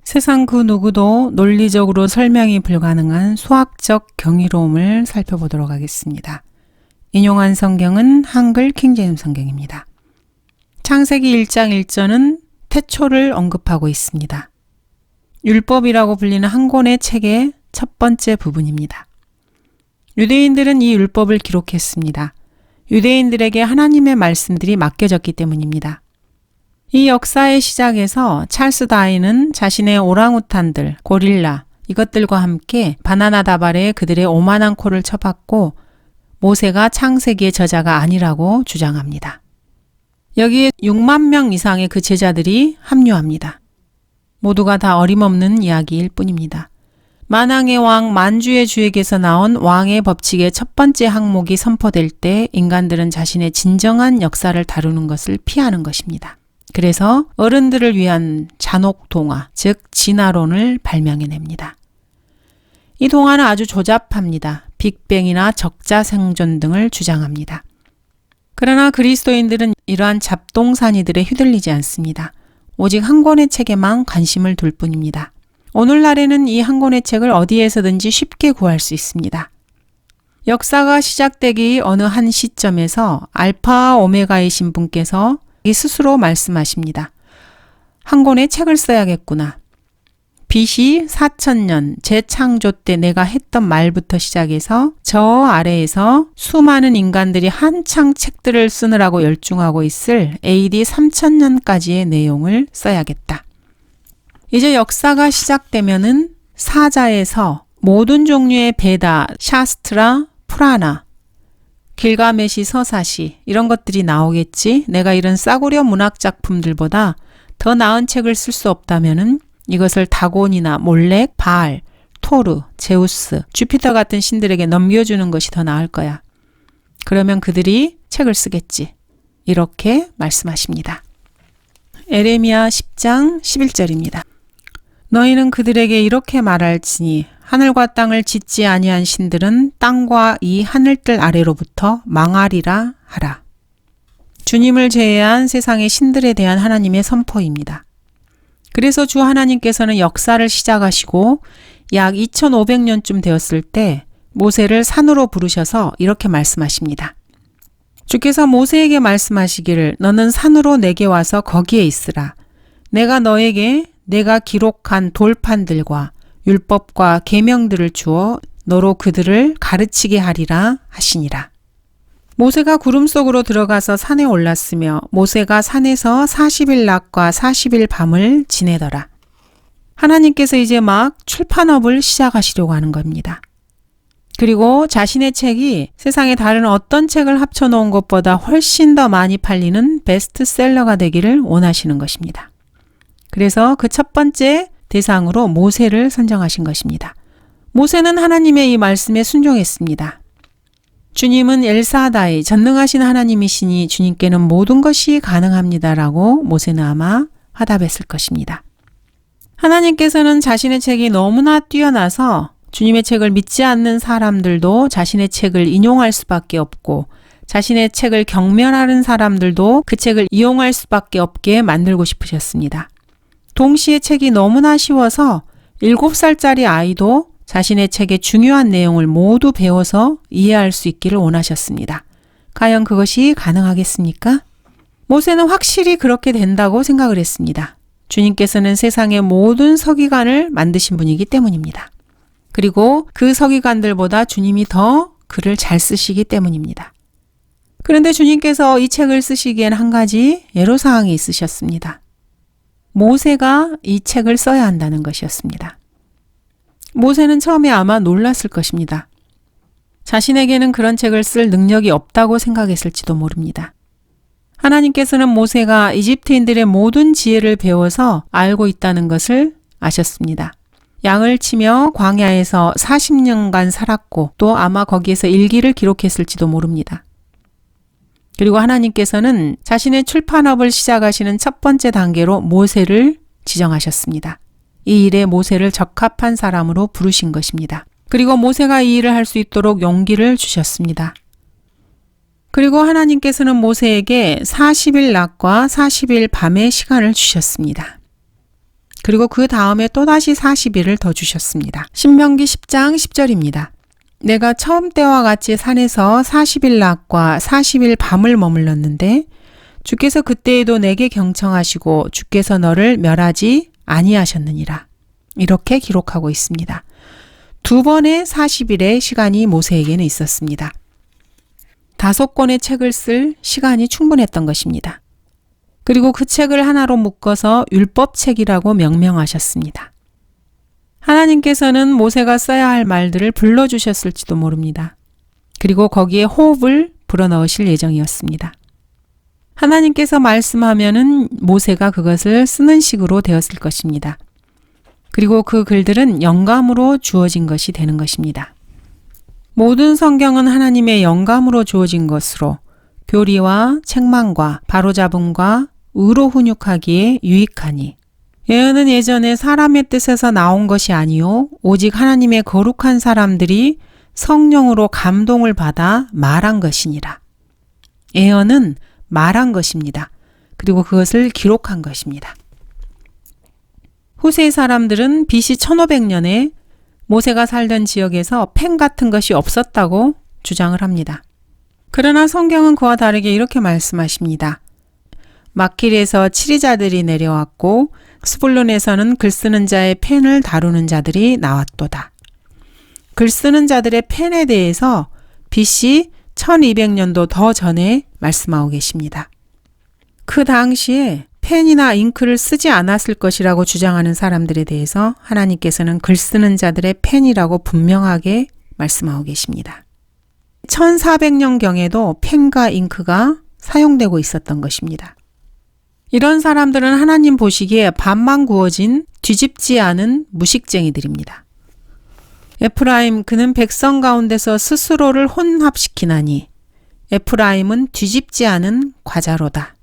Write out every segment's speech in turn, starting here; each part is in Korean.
세상 그 누구도 논리적으로 설명이 불가능한 수학적 경이로움을 살펴보도록 하겠습니다. 인용한 성경은 한글 킹제임스 성경입니다. 창세기 1장 1절은 태초를 언급하고 있습니다. 율법이라고 불리는 한 권의 책의 첫 번째 부분입니다. 유대인들은 이 율법을 기록했습니다. 유대인들에게 하나님의 말씀들이 맡겨졌기 때문입니다. 이 역사의 시작에서 찰스 다윈은 자신의 오랑우탄들, 고릴라 이것들과 함께 바나나 다발에 그들의 오만한 코를 쳐박고 모세가 창세기의 저자가 아니라고 주장합니다. 여기에 6만 명 이상의 그 제자들이 합류합니다. 모두가 다 어림없는 이야기일 뿐입니다. 만왕의 왕 만주의 주에게서 나온 왕의 법칙의 첫 번째 항목이 선포될 때 인간들은 자신의 진정한 역사를 다루는 것을 피하는 것입니다. 그래서 어른들을 위한 잔혹 동화, 즉 진화론을 발명해냅니다. 이 동화는 아주 조잡합니다. 빅뱅이나 적자생존 등을 주장합니다. 그러나 그리스도인들은 이러한 잡동사니들에 휘둘리지 않습니다. 오직 한 권의 책에만 관심을 둘 뿐입니다. 오늘날에는 이 한 권의 책을 어디에서든지 쉽게 구할 수 있습니다. 역사가 시작되기 어느 한 시점에서 알파와 오메가이신 분께서 스스로 말씀하십니다. 한 권의 책을 써야겠구나. BC 4000년 재창조 때 내가 했던 말부터 시작해서 저 아래에서 수많은 인간들이 한창 책들을 쓰느라고 열중하고 있을 AD 3000년까지의 내용을 써야겠다. 이제 역사가 시작되면은 사자에서 모든 종류의 베다, 샤스트라, 프라나, 길가메시 서사시 이런 것들이 나오겠지. 내가 이런 싸구려 문학 작품들보다 더 나은 책을 쓸 수 없다면은 이것을 다곤이나 몰렉, 바알, 토르, 제우스, 주피터 같은 신들에게 넘겨주는 것이 더 나을 거야. 그러면 그들이 책을 쓰겠지. 이렇게 말씀하십니다. 에레미야 10장 11절입니다. 너희는 그들에게 이렇게 말할지니 하늘과 땅을 짓지 아니한 신들은 땅과 이 하늘들 아래로부터 망하리라 하라. 주님을 제외한 세상의 신들에 대한 하나님의 선포입니다. 그래서 주 하나님께서는 역사를 시작하시고 약 2500년쯤 되었을 때 모세를 산으로 부르셔서 이렇게 말씀하십니다. 주께서 모세에게 말씀하시기를 너는 산으로 내게 와서 거기에 있으라. 내가 너에게 내가 기록한 돌판들과 율법과 계명들을 주어 너로 그들을 가르치게 하리라 하시니라. 모세가 구름 속으로 들어가서 산에 올랐으며 모세가 산에서 40일 낮과 40일 밤을 지내더라. 하나님께서 이제 막 출판업을 시작하시려고 하는 겁니다. 그리고 자신의 책이 세상의 다른 어떤 책을 합쳐놓은 것보다 훨씬 더 많이 팔리는 베스트셀러가 되기를 원하시는 것입니다. 그래서 그 첫 번째 대상으로 모세를 선정하신 것입니다. 모세는 하나님의 이 말씀에 순종했습니다. 주님은 엘사다이 전능하신 하나님이시니 주님께는 모든 것이 가능합니다라고 모세는 아마 화답했을 것입니다. 하나님께서는 자신의 책이 너무나 뛰어나서 주님의 책을 믿지 않는 사람들도 자신의 책을 인용할 수밖에 없고 자신의 책을 경멸하는 사람들도 그 책을 이용할 수밖에 없게 만들고 싶으셨습니다. 동시에 책이 너무나 쉬워서 7살짜리 아이도 자신의 책의 중요한 내용을 모두 배워서 이해할 수 있기를 원하셨습니다. 과연 그것이 가능하겠습니까? 모세는 확실히 그렇게 된다고 생각을 했습니다. 주님께서는 세상의 모든 서기관을 만드신 분이기 때문입니다. 그리고 그 서기관들보다 주님이 더 글을 잘 쓰시기 때문입니다. 그런데 주님께서 이 책을 쓰시기엔 한 가지 애로사항이 있으셨습니다. 모세가 이 책을 써야 한다는 것이었습니다. 모세는 처음에 아마 놀랐을 것입니다. 자신에게는 그런 책을 쓸 능력이 없다고 생각했을지도 모릅니다. 하나님께서는 모세가 이집트인들의 모든 지혜를 배워서 알고 있다는 것을 아셨습니다. 양을 치며 광야에서 40년간 살았고 또 아마 거기에서 일기를 기록했을지도 모릅니다. 그리고 하나님께서는 자신의 출판업을 시작하시는 첫 번째 단계로 모세를 지정하셨습니다. 이 일에 모세를 적합한 사람으로 부르신 것입니다. 그리고 모세가 이 일을 할 수 있도록 용기를 주셨습니다. 그리고 하나님께서는 모세에게 40일 낮과 40일 밤의 시간을 주셨습니다. 그리고 그 다음에 또다시 40일을 더 주셨습니다. 신명기 10장 10절입니다. 내가 처음 때와 같이 산에서 40일 낮과 40일 밤을 머물렀는데 주께서 그때에도 내게 경청하시고 주께서 너를 멸하지 아니하셨느니라. 이렇게 기록하고 있습니다. 두 번의 40일의 시간이 모세에게는 있었습니다. 5권의 책을 쓸 시간이 충분했던 것입니다. 그리고 그 책을 하나로 묶어서 율법책이라고 명명하셨습니다. 하나님께서는 모세가 써야 할 말들을 불러주셨을지도 모릅니다. 그리고 거기에 호흡을 불어넣으실 예정이었습니다. 하나님께서 말씀하면은 모세가 그것을 쓰는 식으로 되었을 것입니다. 그리고 그 글들은 영감으로 주어진 것이 되는 것입니다. 모든 성경은 하나님의 영감으로 주어진 것으로 교리와 책망과 바로잡음과 의로 훈육하기에 유익하니 예언은 예전에 사람의 뜻에서 나온 것이 아니요 오직 하나님의 거룩한 사람들이 성령으로 감동을 받아 말한 것이니라. 예언은 말한 것입니다. 그리고 그것을 기록한 것입니다. 후세 사람들은 BC 1500년에 모세가 살던 지역에서 펜 같은 것이 없었다고 주장을 합니다. 그러나 성경은 그와 다르게 이렇게 말씀하십니다. 막길에서 치리자들이 내려왔고 스불론에서는 글쓰는 자의 펜을 다루는 자들이 나왔도다. 글쓰는 자들의 펜에 대해서 BC 1200년도 더 전에 말씀하고 계십니다. 그 당시에 펜이나 잉크를 쓰지 않았을 것이라고 주장하는 사람들에 대해서 하나님께서는 글쓰는 자들의 펜이라고 분명하게 말씀하고 계십니다. 1400년경에도 펜과 잉크가 사용되고 있었던 것입니다. 이런 사람들은 하나님 보시기에 밥만 구워진 뒤집지 않은 무식쟁이들입니다. 에프라임 그는 백성 가운데서 스스로를 혼합시키나니 에프라임은 뒤집지 않은 과자로다.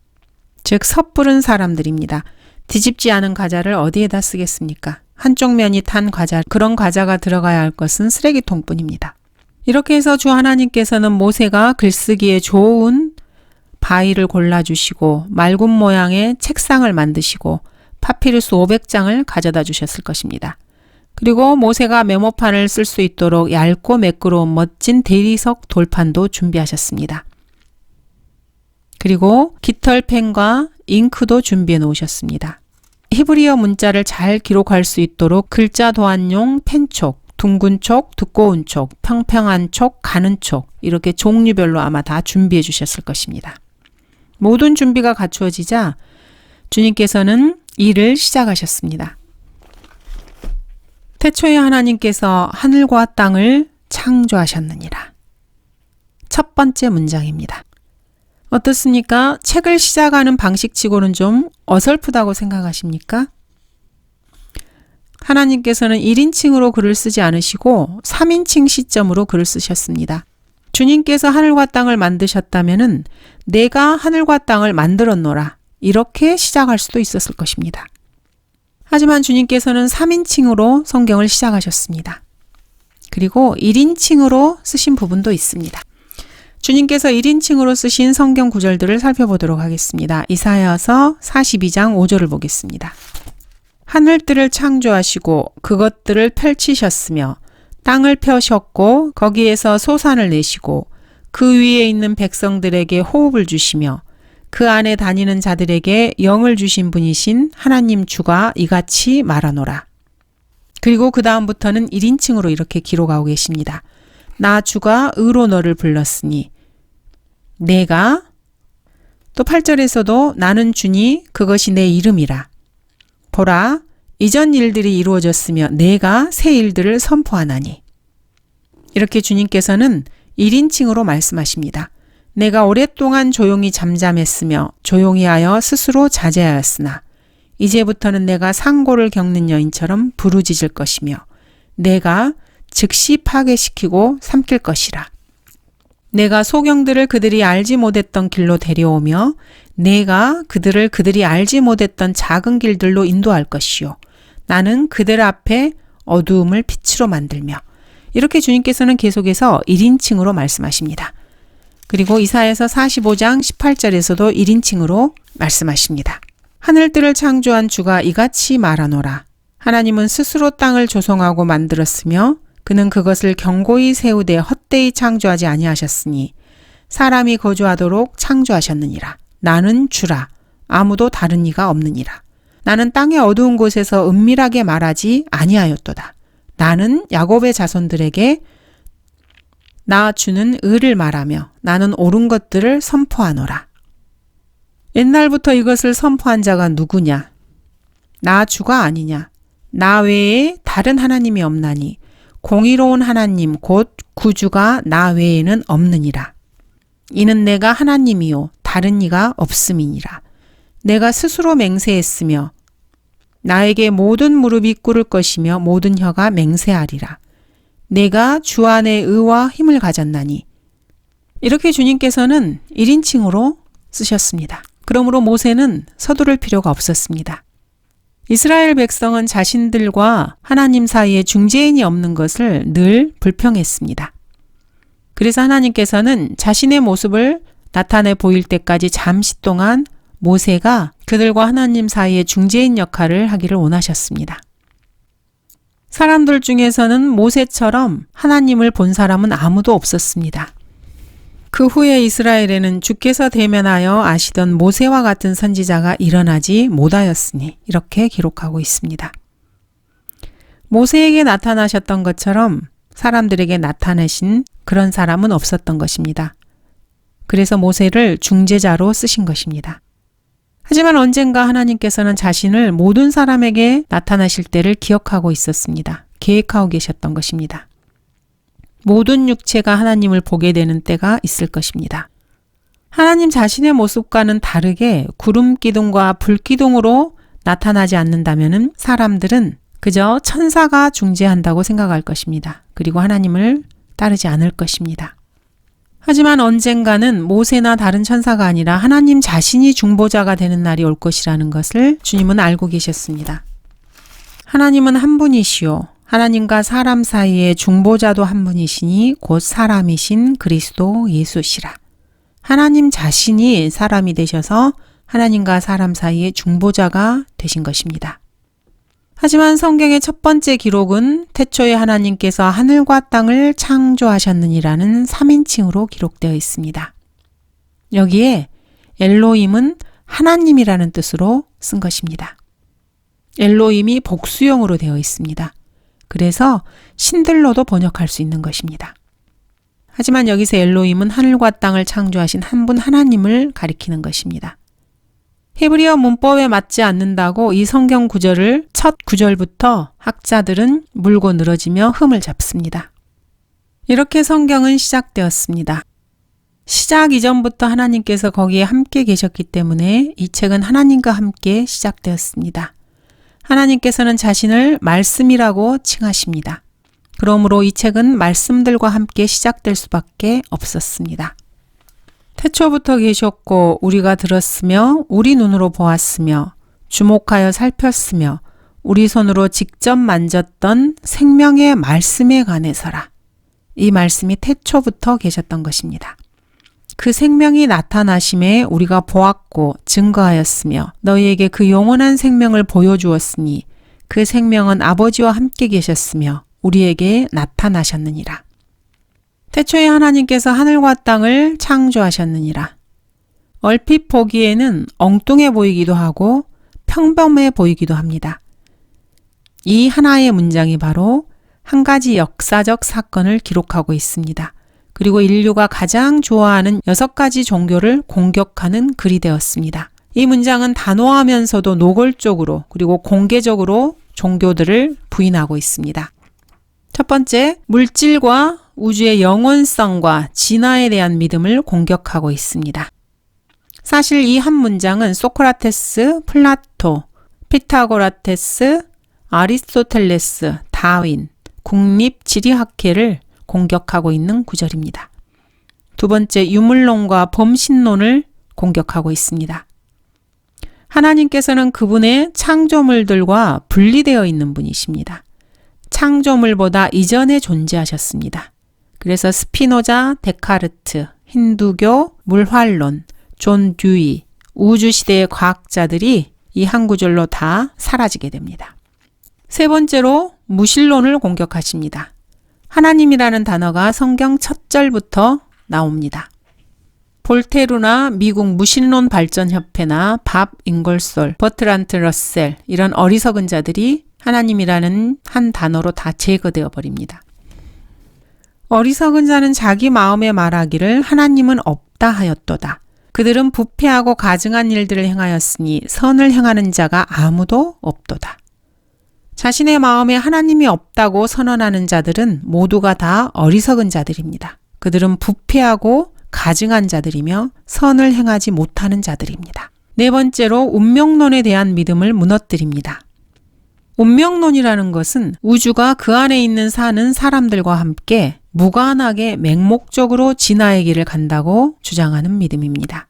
즉 섣부른 사람들입니다. 뒤집지 않은 과자를 어디에다 쓰겠습니까? 한쪽 면이 탄 과자, 그런 과자가 들어가야 할 것은 쓰레기통뿐입니다. 이렇게 해서 주 하나님께서는 모세가 글쓰기에 좋은 바위를 골라주시고 맑은 모양의 책상을 만드시고 파피루스 500장을 가져다 주셨을 것입니다. 그리고 모세가 메모판을 쓸 수 있도록 얇고 매끄러운 멋진 대리석 돌판도 준비하셨습니다. 그리고 깃털펜과 잉크도 준비해 놓으셨습니다. 히브리어 문자를 잘 기록할 수 있도록 글자 도안용 펜촉, 둥근 촉, 두꺼운 촉, 평평한 촉, 가는 촉 이렇게 종류별로 아마 다 준비해 주셨을 것입니다. 모든 준비가 갖추어지자 주님께서는 일을 시작하셨습니다. 태초에 하나님께서 하늘과 땅을 창조하셨느니라. 첫 번째 문장입니다. 어떻습니까? 책을 시작하는 방식치고는 좀 어설프다고 생각하십니까? 하나님께서는 1인칭으로 글을 쓰지 않으시고 3인칭 시점으로 글을 쓰셨습니다. 주님께서 하늘과 땅을 만드셨다면은 내가 하늘과 땅을 만들었노라. 이렇게 시작할 수도 있었을 것입니다. 하지만 주님께서는 3인칭으로 성경을 시작하셨습니다. 그리고 1인칭으로 쓰신 부분도 있습니다. 주님께서 1인칭으로 쓰신 성경 구절들을 살펴보도록 하겠습니다. 이사야서 42장 5절을 보겠습니다. 하늘들을 창조하시고 그것들을 펼치셨으며 땅을 펴셨고 거기에서 소산을 내시고 그 위에 있는 백성들에게 호흡을 주시며 그 안에 다니는 자들에게 영을 주신 분이신 하나님 주가 이같이 말하노라. 그리고 그 다음부터는 1인칭으로 이렇게 기록하고 계십니다. 나 주가 의로 너를 불렀으니 내가 또 8절에서도 나는 주니 그것이 내 이름이라. 보라 이전 일들이 이루어졌으며 내가 새 일들을 선포하나니. 이렇게 주님께서는 1인칭으로 말씀하십니다. 내가 오랫동안 조용히 잠잠했으며 조용히 하여 스스로 자제하였으나 이제부터는 내가 상고를 겪는 여인처럼 부르짖을 것이며 내가 즉시 파괴시키고 삼킬 것이라. 내가 소경들을 그들이 알지 못했던 길로 데려오며 내가 그들을 그들이 알지 못했던 작은 길들로 인도할 것이요. 나는 그들 앞에 어두움을 빛으로 만들며. 이렇게 주님께서는 계속해서 1인칭으로 말씀하십니다. 그리고 이사야서 45장 18절에서도 1인칭으로 말씀하십니다. 하늘들을 창조한 주가 이같이 말하노라. 하나님은 스스로 땅을 조성하고 만들었으며 그는 그것을 견고히 세우되 헛되이 창조하지 아니하셨으니 사람이 거주하도록 창조하셨느니라. 나는 주라. 아무도 다른 이가 없느니라. 나는 땅의 어두운 곳에서 은밀하게 말하지 아니하였도다. 나는 야곱의 자손들에게 나 주는 의를 말하며 나는 옳은 것들을 선포하노라. 옛날부터 이것을 선포한 자가 누구냐? 나 주가 아니냐? 나 외에 다른 하나님이 없나니 공의로운 하나님 곧 구주가 나 외에는 없느니라. 이는 내가 하나님이요 다른 이가 없음이니라. 내가 스스로 맹세했으며 나에게 모든 무릎이 꿇을 것이며 모든 혀가 맹세하리라. 내가 주 안에 의와 힘을 가졌나니. 이렇게 주님께서는 1인칭으로 쓰셨습니다. 그러므로 모세는 서두를 필요가 없었습니다. 이스라엘 백성은 자신들과 하나님 사이에 중재인이 없는 것을 늘 불평했습니다. 그래서 하나님께서는 자신의 모습을 나타내 보일 때까지 잠시 동안 모세가 그들과 하나님 사이의 중재인 역할을 하기를 원하셨습니다. 사람들 중에서는 모세처럼 하나님을 본 사람은 아무도 없었습니다. 그 후에 이스라엘에는 주께서 대면하여 아시던 모세와 같은 선지자가 일어나지 못하였으니 이렇게 기록하고 있습니다. 모세에게 나타나셨던 것처럼 사람들에게 나타내신 그런 사람은 없었던 것입니다. 그래서 모세를 중재자로 쓰신 것입니다. 하지만 언젠가 하나님께서는 자신을 모든 사람에게 나타나실 때를 기억하고 있었습니다. 계획하고 계셨던 것입니다. 모든 육체가 하나님을 보게 되는 때가 있을 것입니다. 하나님 자신의 모습과는 다르게 구름 기둥과 불 기둥으로 나타나지 않는다면 사람들은 그저 천사가 중재한다고 생각할 것입니다. 그리고 하나님을 따르지 않을 것입니다. 하지만 언젠가는 모세나 다른 천사가 아니라 하나님 자신이 중보자가 되는 날이 올 것이라는 것을 주님은 알고 계셨습니다. 하나님은 한 분이시요. 하나님과 사람 사이의 중보자도 한 분이시니 곧 사람이신 그리스도 예수시라. 하나님 자신이 사람이 되셔서 하나님과 사람 사이의 중보자가 되신 것입니다. 하지만 성경의 첫 번째 기록은 태초에 하나님께서 하늘과 땅을 창조하셨느니라는 3인칭으로 기록되어 있습니다. 여기에 엘로힘은 하나님이라는 뜻으로 쓴 것입니다. 엘로힘이 복수형으로 되어 있습니다. 그래서 신들로도 번역할 수 있는 것입니다. 하지만 여기서 엘로힘은 하늘과 땅을 창조하신 한 분 하나님을 가리키는 것입니다. 히브리어 문법에 맞지 않는다고 이 성경 구절을 첫 구절부터 학자들은 물고 늘어지며 흠을 잡습니다. 이렇게 성경은 시작되었습니다. 시작 이전부터 하나님께서 거기에 함께 계셨기 때문에 이 책은 하나님과 함께 시작되었습니다. 하나님께서는 자신을 말씀이라고 칭하십니다. 그러므로 이 책은 말씀들과 함께 시작될 수밖에 없었습니다. 태초부터 계셨고 우리가 들었으며 우리 눈으로 보았으며 주목하여 살폈으며 우리 손으로 직접 만졌던 생명의 말씀에 관해서라. 이 말씀이 태초부터 계셨던 것입니다. 그 생명이 나타나심에 우리가 보았고 증거하였으며 너희에게 그 영원한 생명을 보여주었으니 그 생명은 아버지와 함께 계셨으며 우리에게 나타나셨느니라. 태초에 하나님께서 하늘과 땅을 창조하셨느니라. 얼핏 보기에는 엉뚱해 보이기도 하고 평범해 보이기도 합니다. 이 하나의 문장이 바로 한 가지 역사적 사건을 기록하고 있습니다. 그리고 인류가 가장 좋아하는 6가지 종교를 공격하는 글이 되었습니다. 이 문장은 단호하면서도 노골적으로 그리고 공개적으로 종교들을 부인하고 있습니다. 첫 번째, 물질과 우주의 영원성과 진화에 대한 믿음을 공격하고 있습니다. 사실 이 한 문장은 소크라테스, 플라토, 피타고라테스, 아리스토텔레스, 다윈, 국립지리학회를 공격하고 있는 구절입니다. 두 번째, 유물론과 범신론을 공격하고 있습니다. 하나님께서는 그분의 창조물들과 분리되어 있는 분이십니다. 창조물보다 이전에 존재하셨습니다. 그래서 스피노자, 데카르트, 힌두교, 물활론, 존 듀이, 우주시대의 과학자들이 이 한 구절로 다 사라지게 됩니다. 세 번째로 무신론을 공격하십니다. 하나님이라는 단어가 성경 첫 절부터 나옵니다. 볼테르나 미국 무신론 발전협회나 밥 잉걸솔, 버트란트 러셀 이런 어리석은 자들이 하나님이라는 한 단어로 다 제거되어 버립니다. 어리석은 자는 자기 마음에 말하기를 하나님은 없다 하였도다. 그들은 부패하고 가증한 일들을 행하였으니 선을 행하는 자가 아무도 없도다. 자신의 마음에 하나님이 없다고 선언하는 자들은 모두가 다 어리석은 자들입니다. 그들은 부패하고 가증한 자들이며 선을 행하지 못하는 자들입니다. 네 번째로 운명론에 대한 믿음을 무너뜨립니다. 운명론이라는 것은 우주가 그 안에 있는 사는 사람들과 함께 무관하게 맹목적으로 진화의 길을 간다고 주장하는 믿음입니다.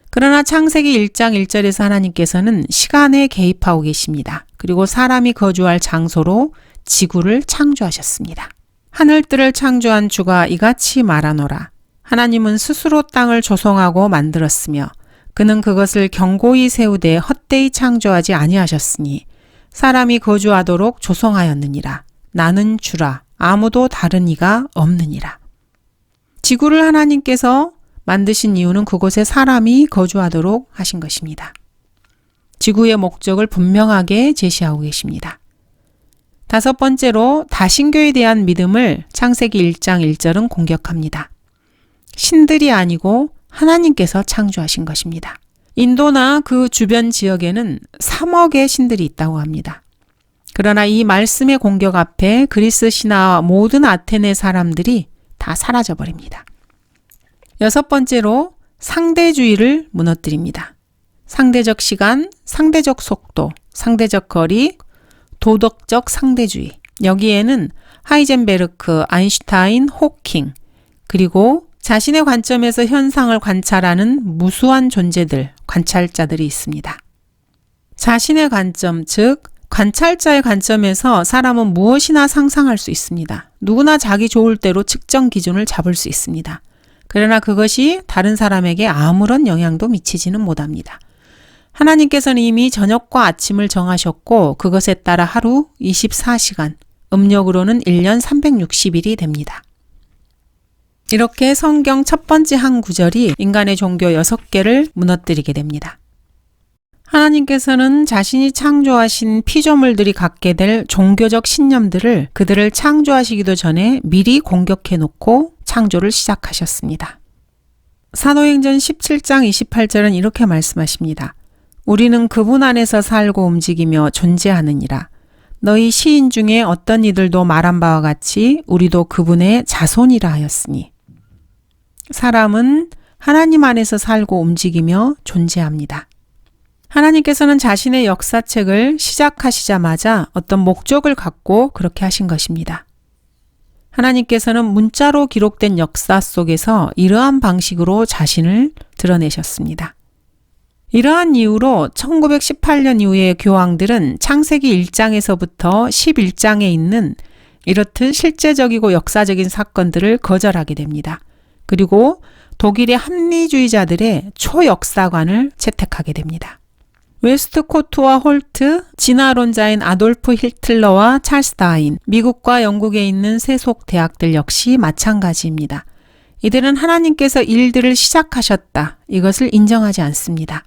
그러나 창세기 1장 1절에서 하나님께서는 시간에 개입하고 계십니다. 그리고 사람이 거주할 장소로 지구를 창조하셨습니다. 하늘들을 창조한 주가 이같이 말하노라. 하나님은 스스로 땅을 조성하고 만들었으며 그는 그것을 견고히 세우되 헛되이 창조하지 아니하셨으니 사람이 거주하도록 조성하였느니라. 나는 주라. 아무도 다른 이가 없느니라. 지구를 하나님께서 만드신 이유는 그곳에 사람이 거주하도록 하신 것입니다. 지구의 목적을 분명하게 제시하고 계십니다. 다섯 번째로 다신교에 대한 믿음을 창세기 1장 1절은 공격합니다. 신들이 아니고 하나님께서 창조하신 것입니다. 인도나 그 주변 지역에는 3억의 신들이 있다고 합니다. 그러나 이 말씀의 공격 앞에 그리스 신화와 모든 아테네 사람들이 다 사라져버립니다. 여섯 번째로 상대주의를 무너뜨립니다. 상대적 시간, 상대적 속도, 상대적 거리, 도덕적 상대주의. 여기에는 하이젠베르크, 아인슈타인, 호킹, 그리고 자신의 관점에서 현상을 관찰하는 무수한 존재들, 관찰자들이 있습니다. 자신의 관점, 즉 관찰자의 관점에서 사람은 무엇이나 상상할 수 있습니다. 누구나 자기 좋을 대로 측정 기준을 잡을 수 있습니다. 그러나 그것이 다른 사람에게 아무런 영향도 미치지는 못합니다. 하나님께서는 이미 저녁과 아침을 정하셨고 그것에 따라 하루 24시간, 음력으로는 1년 360일이 됩니다. 이렇게 성경 첫 번째 한 구절이 인간의 종교 6개를 무너뜨리게 됩니다. 하나님께서는 자신이 창조하신 피조물들이 갖게 될 종교적 신념들을 그들을 창조하시기도 전에 미리 공격해 놓고 창조를 시작하셨습니다. 사도행전 17장 28절은 이렇게 말씀하십니다. 우리는 그분 안에서 살고 움직이며 존재하느니라. 너희 시인 중에 어떤 이들도 말한 바와 같이 우리도 그분의 자손이라 하였으니. 사람은 하나님 안에서 살고 움직이며 존재합니다. 하나님께서는 자신의 역사책을 시작하시자마자 어떤 목적을 갖고 그렇게 하신 것입니다. 하나님께서는 문자로 기록된 역사 속에서 이러한 방식으로 자신을 드러내셨습니다. 이러한 이유로 1918년 이후의 교황들은 창세기 1장에서부터 11장에 있는 이렇듯 실제적이고 역사적인 사건들을 거절하게 됩니다. 그리고 독일의 합리주의자들의 초역사관을 채택하게 됩니다. 웨스트코트와 홀트, 진화론자인 아돌프 히틀러와 찰스 다윈, 미국과 영국에 있는 세속 대학들 역시 마찬가지입니다. 이들은 하나님께서 일들을 시작하셨다. 이것을 인정하지 않습니다.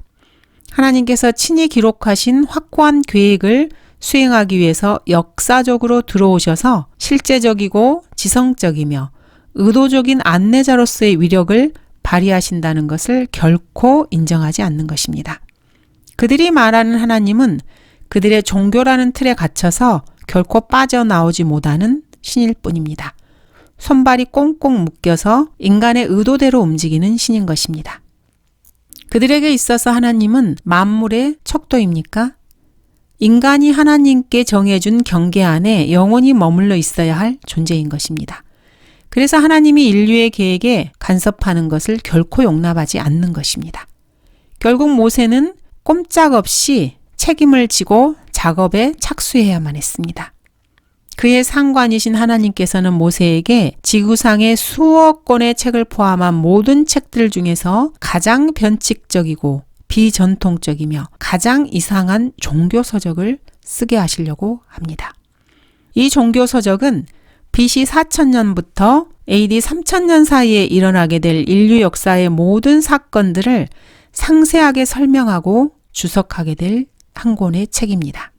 하나님께서 친히 기록하신 확고한 계획을 수행하기 위해서 역사적으로 들어오셔서 실제적이고 지성적이며 의도적인 안내자로서의 위력을 발휘하신다는 것을 결코 인정하지 않는 것입니다. 그들이 말하는 하나님은 그들의 종교라는 틀에 갇혀서 결코 빠져나오지 못하는 신일 뿐입니다. 손발이 꽁꽁 묶여서 인간의 의도대로 움직이는 신인 것입니다. 그들에게 있어서 하나님은 만물의 척도입니까? 인간이 하나님께 정해준 경계 안에 영원히 머물러 있어야 할 존재인 것입니다. 그래서 하나님이 인류의 계획에 간섭하는 것을 결코 용납하지 않는 것입니다. 결국 모세는 꼼짝없이 책임을 지고 작업에 착수해야만 했습니다. 그의 상관이신 하나님께서는 모세에게 지구상의 수억 권의 책을 포함한 모든 책들 중에서 가장 변칙적이고 비전통적이며 가장 이상한 종교서적을 쓰게 하시려고 합니다. 이 종교서적은 BC 4000년부터 AD 3000년 사이에 일어나게 될 인류 역사의 모든 사건들을 상세하게 설명하고 주석하게 될 한 권의 책입니다.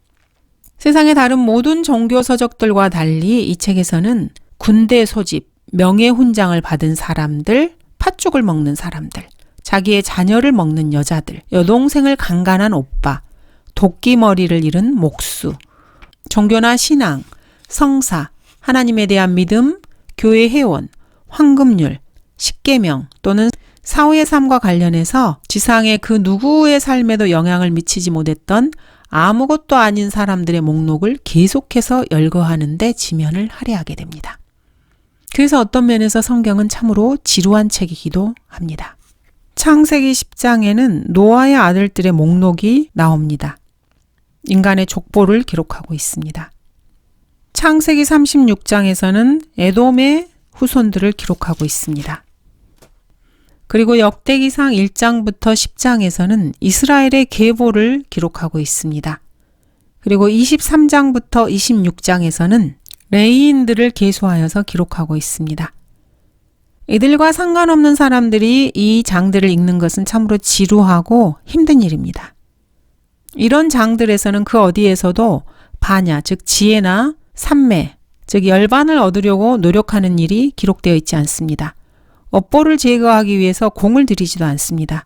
세상의 다른 모든 종교서적들과 달리 이 책에서는 군대 소집, 명예훈장을 받은 사람들, 팥죽을 먹는 사람들, 자기의 자녀를 먹는 여자들, 여동생을 강간한 오빠, 도끼머리를 잃은 목수, 종교나 신앙, 성사, 하나님에 대한 믿음, 교회 회원, 황금률, 십계명 또는 사후의 삶과 관련해서 지상의 그 누구의 삶에도 영향을 미치지 못했던 아무것도 아닌 사람들의 목록을 계속해서 열거하는데 지면을 할애하게 됩니다. 그래서 어떤 면에서 성경은 참으로 지루한 책이기도 합니다. 창세기 10장에는 노아의 아들들의 목록이 나옵니다. 인간의 족보를 기록하고 있습니다. 창세기 36장에서는 에돔의 후손들을 기록하고 있습니다. 그리고 역대기상 1장부터 10장에서는 이스라엘의 계보를 기록하고 있습니다. 그리고 23장부터 26장에서는 레위인들을 계수하여서 기록하고 있습니다. 이들과 상관없는 사람들이 이 장들을 읽는 것은 참으로 지루하고 힘든 일입니다. 이런 장들에서는 그 어디에서도 반야, 즉 지혜나 삼매, 즉 열반을 얻으려고 노력하는 일이 기록되어 있지 않습니다. 업보를 제거하기 위해서 공을 들이지도 않습니다.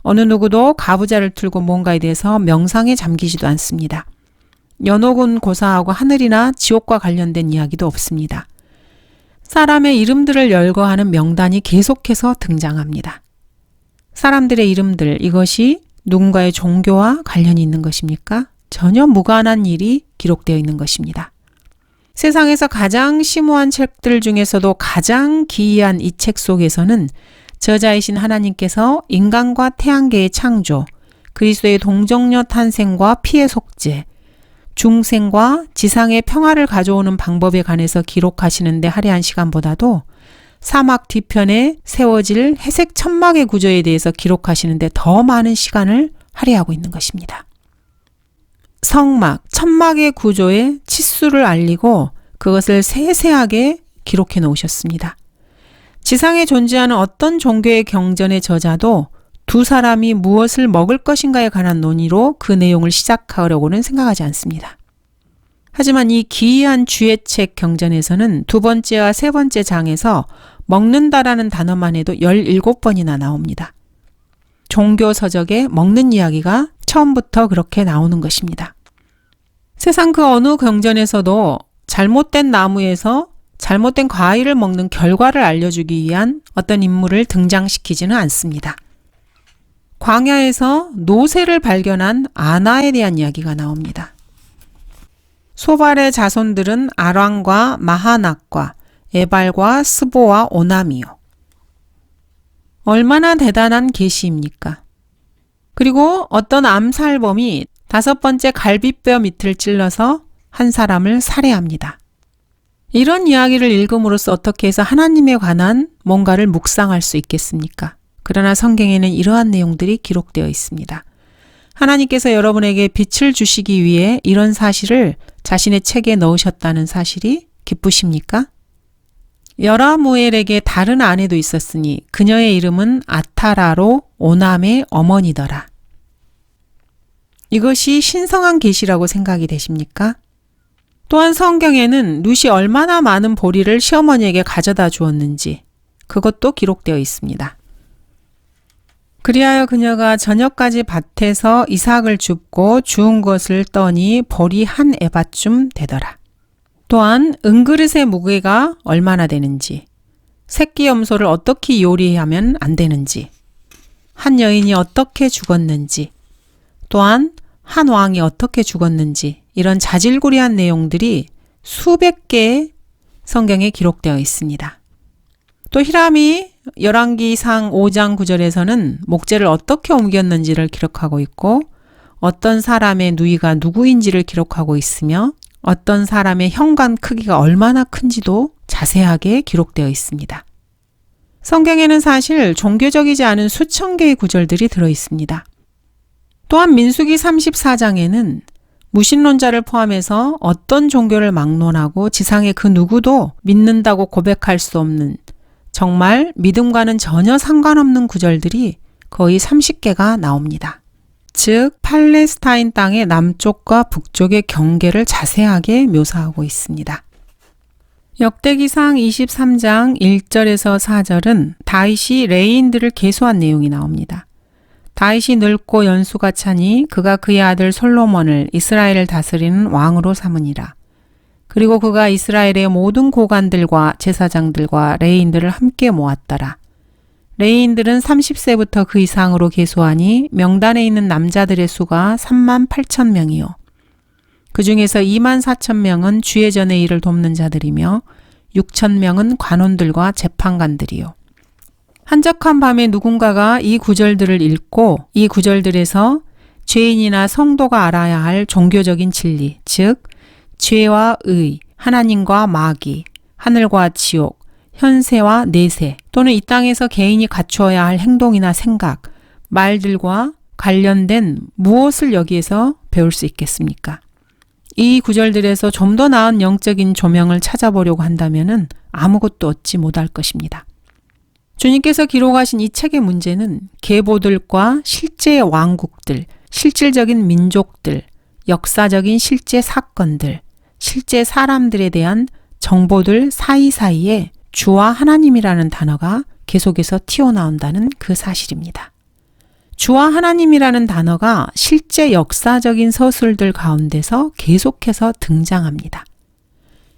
어느 누구도 가부좌를 틀고 뭔가에 대해서 명상에 잠기지도 않습니다. 연옥은 고사하고 하늘이나 지옥과 관련된 이야기도 없습니다. 사람의 이름들을 열거하는 명단이 계속해서 등장합니다. 사람들의 이름들, 이것이 누군가의 종교와 관련이 있는 것입니까? 전혀 무관한 일이 기록되어 있는 것입니다. 세상에서 가장 심오한 책들 중에서도 가장 기이한 이 책 속에서는 저자이신 하나님께서 인간과 태양계의 창조, 그리스도의 동정녀 탄생과 피의 속죄, 중생과 지상의 평화를 가져오는 방법에 관해서 기록하시는데 할애한 시간보다도 사막 뒤편에 세워질 회색 천막의 구조에 대해서 기록하시는데 더 많은 시간을 할애하고 있는 것입니다. 성막, 천막의 구조의 치수를 알리고 그것을 세세하게 기록해 놓으셨습니다. 지상에 존재하는 어떤 종교의 경전의 저자도 두 사람이 무엇을 먹을 것인가에 관한 논의로 그 내용을 시작하려고는 생각하지 않습니다. 하지만 이 기이한 주의 책 경전에서는 두 번째와 세 번째 장에서 먹는다라는 단어만 해도 17번이나 나옵니다. 종교 서적에 먹는 이야기가 처음부터 그렇게 나오는 것입니다. 세상 그 어느 경전에서도 잘못된 나무에서 잘못된 과일을 먹는 결과를 알려주기 위한 어떤 인물을 등장시키지는 않습니다. 광야에서 노새를 발견한 아나에 대한 이야기가 나옵니다. 소발의 자손들은 아랑과 마하낙과 에발과 스보와 오남이요. 얼마나 대단한 계시입니까? 그리고 어떤 암살범이 5번째 갈비뼈 밑을 찔러서 한 사람을 살해합니다. 이런 이야기를 읽음으로써 어떻게 해서 하나님에 관한 뭔가를 묵상할 수 있겠습니까? 그러나 성경에는 이러한 내용들이 기록되어 있습니다. 하나님께서 여러분에게 빛을 주시기 위해 이런 사실을 자신의 책에 넣으셨다는 사실이 기쁘십니까? 여라무엘에게 다른 아내도 있었으니 그녀의 이름은 아타라로 오남의 어머니더라. 이것이 신성한 계시라고 생각이 되십니까? 또한 성경에는 룻이 얼마나 많은 보리를 시어머니에게 가져다 주었는지 그것도 기록되어 있습니다. 그리하여 그녀가 저녁까지 밭에서 이삭을 줍고 주운 것을 떠니 보리 한 에바쯤 되더라. 또한 은그릇의 무게가 얼마나 되는지, 새끼 염소를 어떻게 요리하면 안 되는지, 한 여인이 어떻게 죽었는지, 또한 한 왕이 어떻게 죽었는지 이런 자질구레한 내용들이 수백 개의 성경에 기록되어 있습니다. 또 히람이 열왕기상 5장 9절에서는 목재를 어떻게 옮겼는지를 기록하고 있고 어떤 사람의 누이가 누구인지를 기록하고 있으며 어떤 사람의 현관 크기가 얼마나 큰지도 자세하게 기록되어 있습니다. 성경에는 사실 종교적이지 않은 수천 개의 구절들이 들어 있습니다. 또한 민수기 34장에는 무신론자를 포함해서 어떤 종교를 막론하고 지상의 그 누구도 믿는다고 고백할 수 없는 정말 믿음과는 전혀 상관없는 구절들이 거의 30개가 나옵니다. 즉 팔레스타인 땅의 남쪽과 북쪽의 경계를 자세하게 묘사하고 있습니다. 역대기상 23장 1절에서 4절은 다윗이 레인들을 계수한 내용이 나옵니다. 다윗이 늙고 연수가 차니 그가 그의 아들 솔로몬을 이스라엘을 다스리는 왕으로 삼으니라. 그리고 그가 이스라엘의 모든 고관들과 제사장들과 레인들을 함께 모았더라. 레인들은 30세부터 그 이상으로 계수하니 명단에 있는 남자들의 수가 38,000명이요. 그 중에서 24,000명은 주의 전의 일을 돕는 자들이며 6,000명은 관원들과 재판관들이요. 한적한 밤에 누군가가 이 구절들을 읽고 이 구절들에서 죄인이나 성도가 알아야 할 종교적인 진리, 즉 죄와 의, 하나님과 마귀, 하늘과 지옥, 현세와 내세 또는 이 땅에서 개인이 갖추어야 할 행동이나 생각, 말들과 관련된 무엇을 여기에서 배울 수 있겠습니까? 이 구절들에서 좀 더 나은 영적인 조명을 찾아보려고 한다면 아무것도 얻지 못할 것입니다. 주님께서 기록하신 이 책의 문제는 계보들과 실제의 왕국들, 실질적인 민족들, 역사적인 실제 사건들, 실제 사람들에 대한 정보들 사이사이에 주와 하나님이라는 단어가 계속해서 튀어나온다는 그 사실입니다. 주와 하나님이라는 단어가 실제 역사적인 서술들 가운데서 계속해서 등장합니다.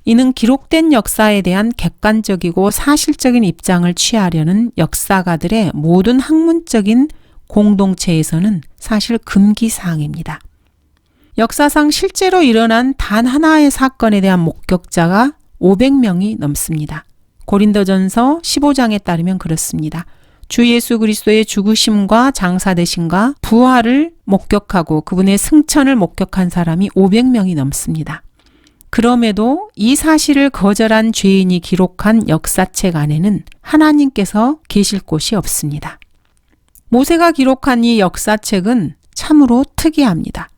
이는 기록된 역사에 대한 객관적이고 사실적인 입장을 취하려는 역사가들의 모든 학문적인 공동체에서는 사실 금기사항입니다. 역사상 실제로 일어난 단 하나의 사건에 대한 목격자가 500명이 넘습니다. 고린도전서 15장에 따르면 그렇습니다. 주 예수 그리스도의 죽으심과 장사되심과 부활을 목격하고 그분의 승천을 목격한 사람이 500명이 넘습니다. 그럼에도 이 사실을 거절한 죄인이 기록한 역사책 안에는 하나님께서 계실 곳이 없습니다. 모세가 기록한 이 역사책은 참으로 특이합니다.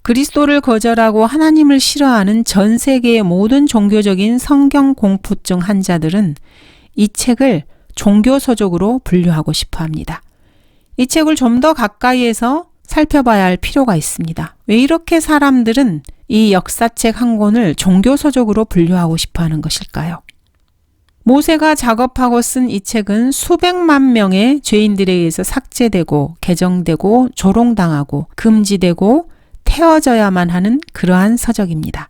그리스도를 거절하고 하나님을 싫어하는 전 세계의 모든 종교적인 성경 공포증 환자들은 이 책을 종교서적으로 분류하고 싶어 합니다. 이 책을 좀 더 가까이에서 살펴봐야 할 필요가 있습니다. 왜 이렇게 사람들은 이 역사책 한 권을 종교서적으로 분류하고 싶어 하는 것일까요? 모세가 작업하고 쓴 이 책은 수백만 명의 죄인들에 의해서 삭제되고 개정되고 조롱당하고 금지되고 태워져야만 하는 그러한 서적입니다.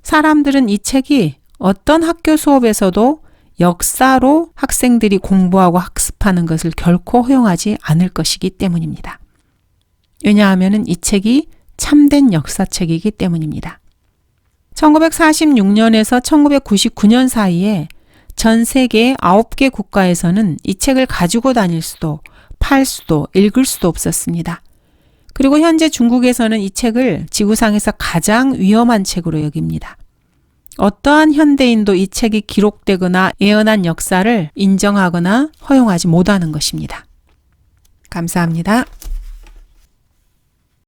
사람들은 이 책이 어떤 학교 수업에서도 역사로 학생들이 공부하고 학습하는 것을 결코 허용하지 않을 것이기 때문입니다. 왜냐하면 이 책이 참된 역사책이기 때문입니다. 1946년에서 1999년 사이에 전 세계 9개 국가에서는 이 책을 가지고 다닐 수도 팔 수도 읽을 수도 없었습니다. 그리고 현재 중국에서는 이 책을 지구상에서 가장 위험한 책으로 여깁니다. 어떠한 현대인도 이 책이 기록되거나 예언한 역사를 인정하거나 허용하지 못하는 것입니다. 감사합니다.